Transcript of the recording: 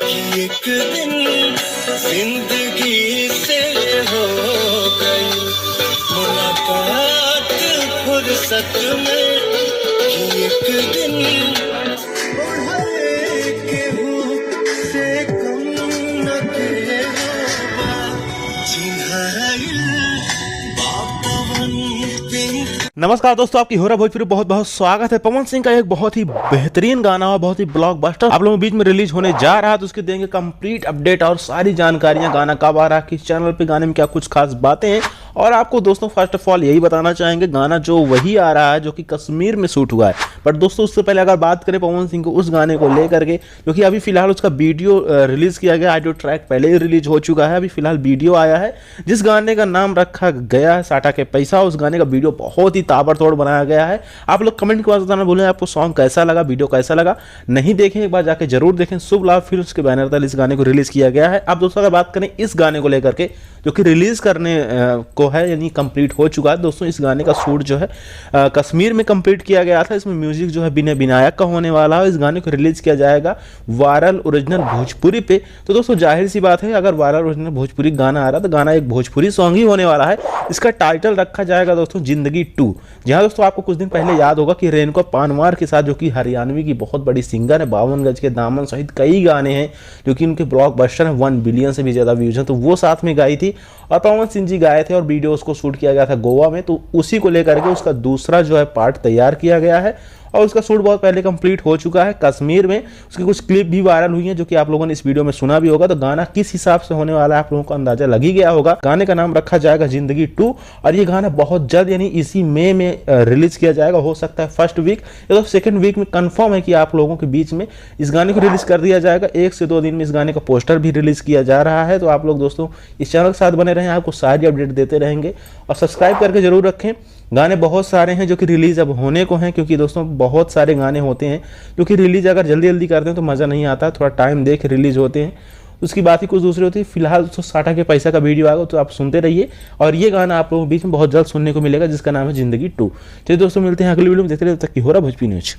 कि एक दिन जिंदगी से हो गई मुलाकात फुर्सत में कि एक दिन केहू से कम न केहूबा चिन्हाइल बापवन पिंक। नमस्कार दोस्तों, आपकी होरा भोजपुरी बहुत बहुत स्वागत है। पवन सिंह का एक बहुत ही बेहतरीन गाना और बहुत ही ब्लॉकबस्टर आप लोगों के बीच में रिलीज होने जा रहा है, तो उसके देंगे कंप्लीट अपडेट और सारी जानकारियां। गाना कब आ रहा है, किस चैनल पे, गाने में क्या कुछ खास बातें हैं, और आपको दोस्तों फर्स्ट ऑफ ऑल यही बताना चाहेंगे गाना जो वही आ रहा है जो कि कश्मीर में शूट हुआ है। बट दोस्तों उससे पहले अगर बात करें पवन सिंह को उस गाने को लेकर के, क्योंकि अभी फिलहाल उसका वीडियो रिलीज किया गया, ऑडियो ट्रैक पहले ही रिलीज हो चुका है, अभी फिलहाल वीडियो आया है जिस गाने का नाम रखा गया है साटा के पैसा। उस गाने का वीडियो बहुत ही ताबड़तोड़ बनाया गया है। आप लोग कमेंट के बाद बताना बोले आपको सॉन्ग कैसा लगा, वीडियो कैसा लगा। नहीं देखें एक बार जाके जरूर देखें। शुभ लाभ फिल्म्स के बैनर तले इस गाने को रिलीज किया गया है। अब दोस्तों अगर बात करें इस गाने को लेकर के जो कि रिलीज करने को है, यानी कंप्लीट हो चुका है दोस्तों। इस गाने का शूट जो है कश्मीर में कंप्लीट किया गया था। इसमें म्यूजिक जो है विनय विनायक का होने वाला है। इस गाने को रिलीज किया जाएगा वायरल ओरिजिनल भोजपुरी पे। तो दोस्तों जाहिर सी बात है अगर वायरल ओरिजिनल भोजपुरी गाना आ रहा है तो गाना एक भोजपुरी सॉन्ग ही होने वाला है। इसका टाइटल रखा जाएगा दोस्तों जिंदगी 2। जहां दोस्तों आपको कुछ दिन पहले याद होगा कि रेणुका पानवार के साथ, जो कि हरियाणवी की बहुत बड़ी सिंगर है, 52 गज के दामन सहित कई गाने हैं जो कि उनके ब्लॉकबस्टर हैं, 1 बिलियन से भी ज्यादा व्यूज हैं, तो वो साथ में गाई थी और पवन सिंह जी गाए थे और वीडियो उसको शूट किया गया था गोवा में। तो उसी को लेकर के उसका दूसरा जो है पार्ट तैयार किया गया है और उसका शूट बहुत पहले कंप्लीट हो चुका है कश्मीर में। उसकी कुछ क्लिप भी वायरल हुई हैं जो कि आप लोगों ने इस वीडियो में सुना भी होगा। तो गाना किस हिसाब से होने वाला है आप लोगों को अंदाजा लग ही गया होगा। गाने का नाम रखा जाएगा जिंदगी 2 और ये गाना बहुत जल्द यानी इसी मई में रिलीज किया जाएगा। हो सकता है फर्स्ट वीक या तो सेकंड वीक में। कंफर्म है कि आप लोगों के बीच में इस गाने को रिलीज कर दिया जाएगा। 1 से 2 दिन में इस गाने का पोस्टर भी रिलीज किया जा रहा है। तो आप लोग दोस्तों इस चैनल के साथ बने रहें, आपको सारी अपडेट देते रहेंगे और सब्सक्राइब करके जरूर रखें। गाने बहुत सारे हैं जो कि रिलीज अब होने को हैं, क्योंकि दोस्तों बहुत सारे गाने होते हैं जो कि रिलीज अगर जल्दी जल्दी करते हैं तो मज़ा नहीं आता, थोड़ा टाइम दे के रिलीज होते हैं। उसकी बात ही कुछ दूसरी होती है। फिलहाल तो साटा के पैसा का वीडियो आएगा तो आप सुनते रहिए और ये गाना आप लोगों के बीच में बहुत जल्द सुनने को मिलेगा जिसका नाम है जिंदगी 2। चलिए दोस्तों मिलते हैं अगली वीडियो में, देखते रहिए। तब तक की हो रहा भोजपुरी न्यूज।